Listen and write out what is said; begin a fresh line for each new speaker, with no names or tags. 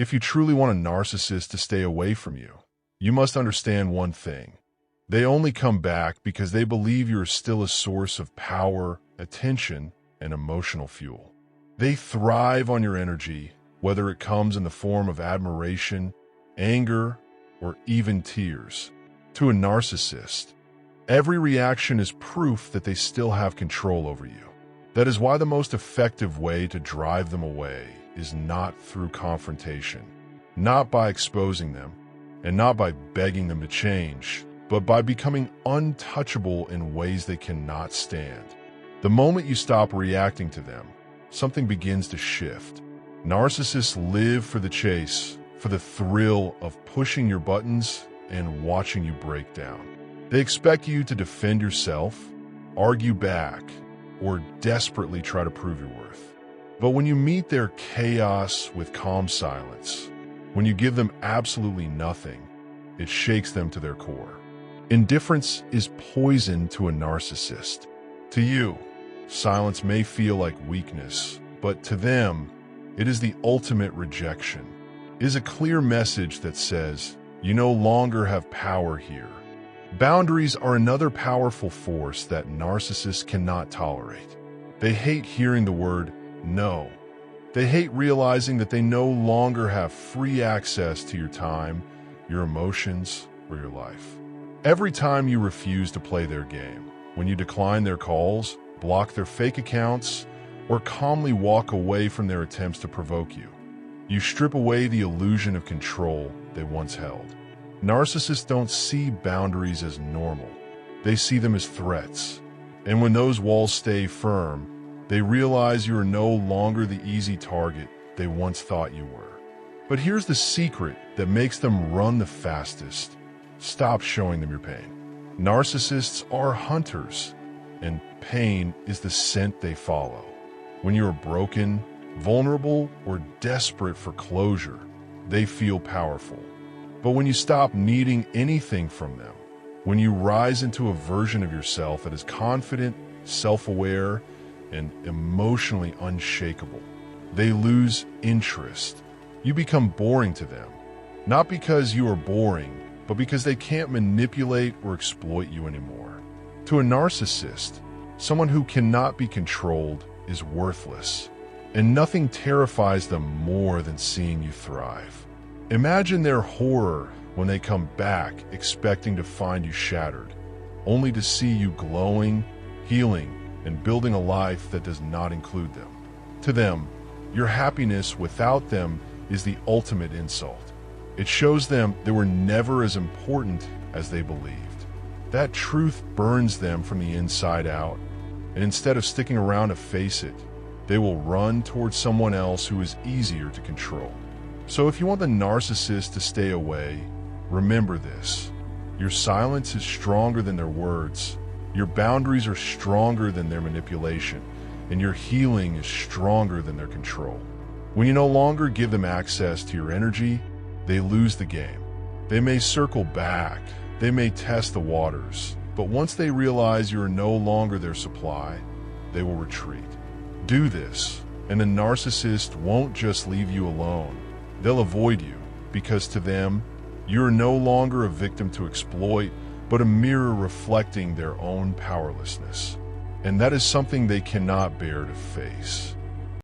If you truly want a narcissist to stay away from you, you must understand one thing. They only come back because they believe you're still a source of power, attention, and emotional fuel. They thrive on your energy, whether it comes in the form of admiration, anger, or even tears. To a narcissist, every reaction is proof that they still have control over you. That is why the most effective way to drive them away is not through confrontation, not by exposing them, and not by begging them to change, but by becoming untouchable in ways they cannot stand. The moment you stop reacting to them, something begins to shift. Narcissists live for the chase, for the thrill of pushing your buttons and watching you break down. They expect you to defend yourself, argue back, or desperately try to prove your worth. But when you meet their chaos with calm silence, when you give them absolutely nothing, it shakes them to their core. Indifference is poison to a narcissist. To you, silence may feel like weakness, but to them, it is the ultimate rejection. It is a clear message that says, you no longer have power here. Boundaries are another powerful force that narcissists cannot tolerate. They hate hearing the word no. They hate realizing that they no longer have free access to your time, your emotions, or your life. Every time you refuse to play their game, when you decline their calls, block their fake accounts, or calmly walk away from their attempts to provoke you, you strip away the illusion of control they once held. Narcissists don't see boundaries as normal. They see them as threats. And when those walls stay firm, they realize you are no longer the easy target they once thought you were. But here's the secret that makes them run the fastest. Stop showing them your pain. Narcissists are hunters, and pain is the scent they follow. When you are broken, vulnerable, or desperate for closure, they feel powerful. But when you stop needing anything from them, when you rise into a version of yourself that is confident, self-aware, and emotionally unshakable, they lose interest. You become boring to them, not because you are boring, but because they can't manipulate or exploit you anymore. To a narcissist, someone who cannot be controlled is worthless, and nothing terrifies them more than seeing you thrive. Imagine their horror when they come back expecting to find you shattered, only to see you glowing, healing, and building a life that does not include them. To them, your happiness without them is the ultimate insult. It shows them they were never as important as they believed. That truth burns them from the inside out, and instead of sticking around to face it, they will run towards someone else who is easier to control. So if you want the narcissist to stay away, remember this. Your silence is stronger than their words. Your boundaries are stronger than their manipulation, and your healing is stronger than their control. When you no longer give them access to your energy, they lose the game. They may circle back, they may test the waters, but once they realize you are no longer their supply, they will retreat. Do this, and the narcissist won't just leave you alone. They'll avoid you, because to them, you are no longer a victim to exploit, but a mirror reflecting their own powerlessness. And that is something they cannot bear to face.